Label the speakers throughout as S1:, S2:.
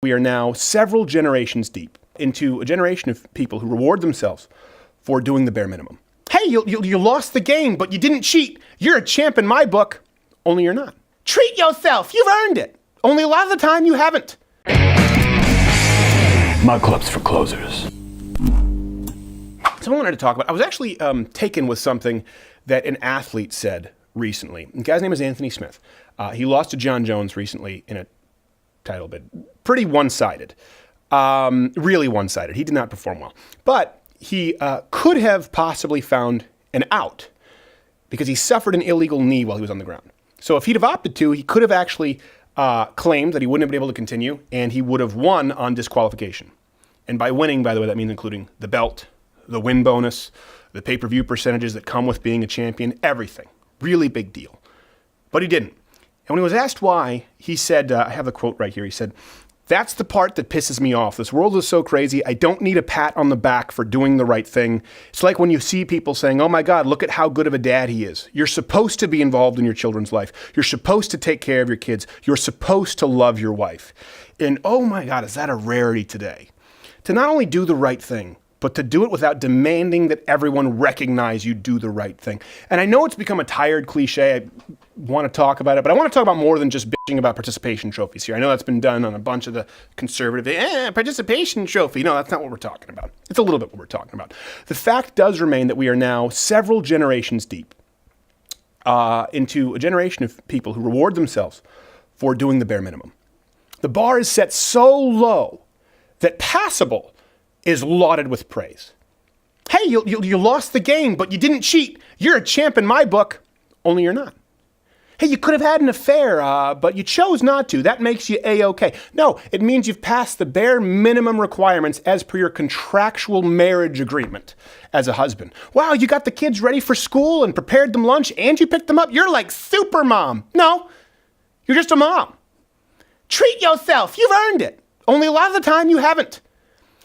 S1: We are now several generations deep into a generation of people who reward themselves for doing the bare minimum. Hey, you lost the game, but you didn't cheat. You're a champ in my book, only you're not. Treat yourself. You've earned it. Only a lot of the time you haven't.
S2: My club's for closers.
S1: So I wanted to talk about, I was actually taken with something that an athlete said recently. The guy's name is Anthony Smith. He lost to John Jones recently in a title bid. Pretty one-sided. Really one-sided. He did not perform well. But he could have possibly found an out because he suffered an illegal knee while he was on the ground. So if he'd have opted to, he could have actually claimed that he wouldn't have been able to continue, and he would have won on disqualification. And by winning, by the way, that means including the belt, the win bonus, the pay-per-view percentages that come with being a champion, everything. Really big deal. But he didn't. And when he was asked why, he said, I have the quote right here, he said, "That's the part that pisses me off. This world is so crazy. I don't need a pat on the back for doing the right thing. It's like when you see people saying, oh my God, look at how good of a dad he is. You're supposed to be involved in your children's life. You're supposed to take care of your kids. You're supposed to love your wife." And oh my God, is that a rarity today? To not only do the right thing, but to do it without demanding that everyone recognize you do the right thing. And I know it's become a tired cliche. I want to talk about it, but I want to talk about more than just bitching about participation trophies here. I know that's been done on a bunch of the conservative, participation trophy. No, that's not what we're talking about. It's a little bit what we're talking about. The fact does remain that we are now several generations deep into a generation of people who reward themselves for doing the bare minimum. The bar is set so low that passable is lauded with praise. Hey, you lost the game, but you didn't cheat. You're a champ in my book, only you're not. Hey, you could have had an affair, but you chose not to. That makes you A-okay. No, it means you've passed the bare minimum requirements as per your contractual marriage agreement as a husband. Wow, you got the kids ready for school and prepared them lunch and you picked them up. You're like super mom. No, you're just a mom. Treat yourself. You've earned it. Only a lot of the time you haven't.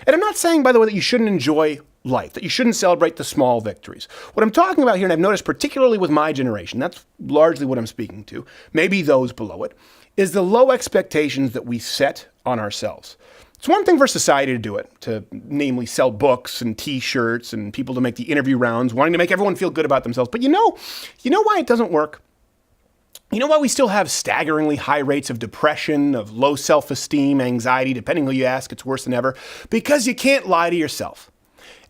S1: And I'm not saying, by the way, that you shouldn't enjoy life, that you shouldn't celebrate the small victories. What I'm talking about here, and I've noticed particularly with my generation, that's largely what I'm speaking to, maybe those below it, is the low expectations that we set on ourselves. It's one thing for society to do it, to namely sell books and T-shirts and people to make the interview rounds, wanting to make everyone feel good about themselves. But you know why it doesn't work? You know why we still have staggeringly high rates of depression, of low self-esteem, anxiety, depending who you ask, it's worse than ever? Because you can't lie to yourself.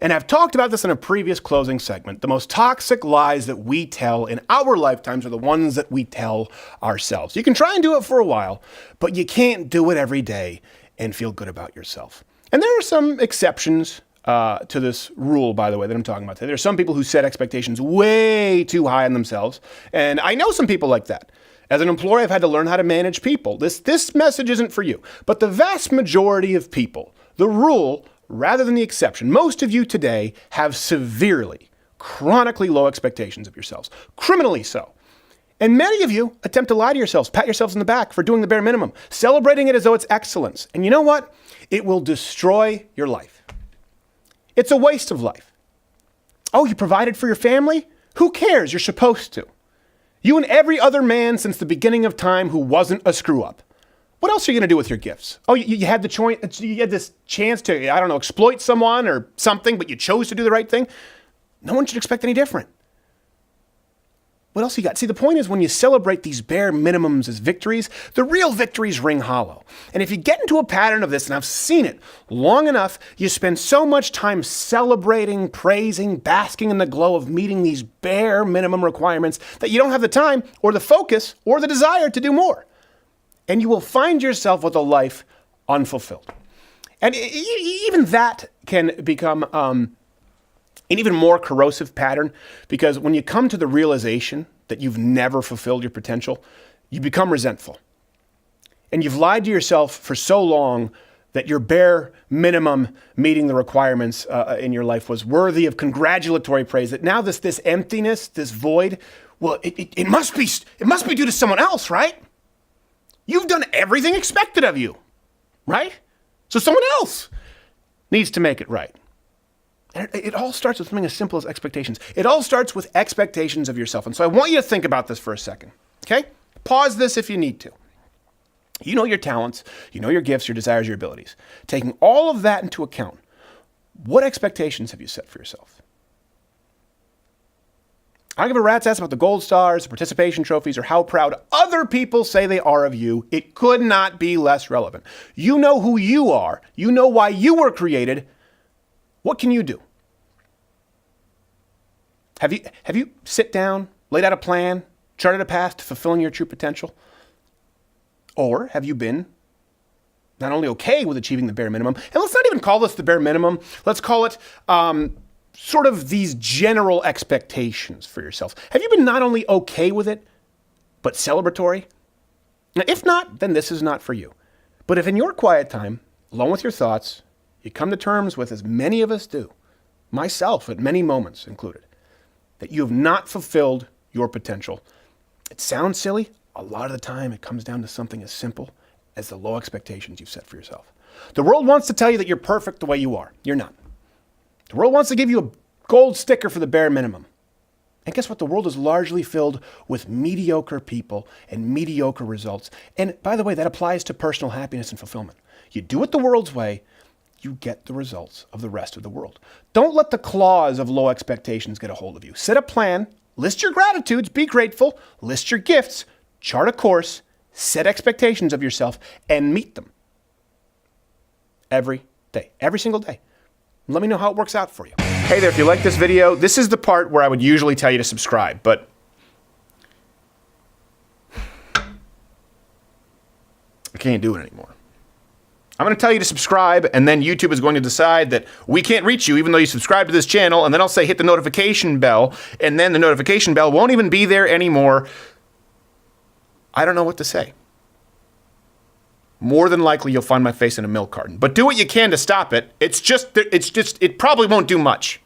S1: And I've talked about this in a previous closing segment. The most toxic lies that we tell in our lifetimes are the ones that we tell ourselves. You can try and do it for a while, but you can't do it every day and feel good about yourself. And there are some exceptions to this rule, by the way, that I'm talking about today. There are some people who set expectations way too high on themselves, and I know some people like that. As an employee, I've had to learn how to manage people. This message isn't for you. But the vast majority of people, the rule rather than the exception, most of you today have severely, chronically low expectations of yourselves, criminally so. And many of you attempt to lie to yourselves, pat yourselves in the back for doing the bare minimum, celebrating it as though it's excellence. And you know what? It will destroy your life. It's a waste of life. Oh, you provided for your family? Who cares? You're supposed to. You and every other man since the beginning of time who wasn't a screw-up. What else are you going to do with your gifts? Oh, you had the choice. You had this chance to, exploit someone or something, but you chose to do the right thing. No one should expect any different. What else you got? See, the point is when you celebrate these bare minimums as victories, the real victories ring hollow. And if you get into a pattern of this, and I've seen it long enough, you spend so much time celebrating, praising, basking in the glow of meeting these bare minimum requirements that you don't have the time or the focus or the desire to do more. And you will find yourself with a life unfulfilled. And even that can become an even more corrosive pattern, because when you come to the realization that you've never fulfilled your potential, you become resentful. And you've lied to yourself for so long that your bare minimum meeting the requirements in your life was worthy of congratulatory praise, that now this emptiness, this void, well, it must be due to someone else, right? You've done everything expected of you, right? So someone else needs to make it right. And it all starts with something as simple as expectations. It all starts with expectations of yourself. And so I want you to think about this for a second, okay? Pause this if you need to. You know your talents, you know your gifts, your desires, your abilities. Taking all of that into account, what expectations have you set for yourself? I don't give a rat's ass about the gold stars, the participation trophies, or how proud other people say they are of you. It could not be less relevant. You know who you are. You know why you were created. What can you do? Have you sit down, laid out a plan, charted a path to fulfilling your true potential? Or have you been not only okay with achieving the bare minimum, and let's not even call this the bare minimum, let's call it sort of these general expectations for yourself. Have you been not only okay with it, but celebratory? Now, if not, then this is not for you. But if in your quiet time, alone with your thoughts, you come to terms with, as many of us do, myself at many moments included, that you have not fulfilled your potential, it sounds silly. A lot of the time, it comes down to something as simple as the low expectations you've set for yourself. The world wants to tell you that you're perfect the way you are. You're not. The world wants to give you a gold sticker for the bare minimum. And guess what? The world is largely filled with mediocre people and mediocre results. And by the way, that applies to personal happiness and fulfillment. You do it the world's way, you get the results of the rest of the world. Don't let the claws of low expectations get a hold of you. Set a plan, list your gratitudes, be grateful, list your gifts, chart a course, set expectations of yourself, and meet them every day, every single day. Let me know how it works out for you. Hey there, if you like this video, this is the part where I would usually tell you to subscribe, but I can't do it anymore. I'm going to tell you to subscribe, and then YouTube is going to decide that we can't reach you even though you subscribe to this channel, and then I'll say hit the notification bell, and then the notification bell won't even be there anymore. I don't know what to say. More than likely, you'll find my face in a milk carton. But do what you can to stop it. It probably won't do much.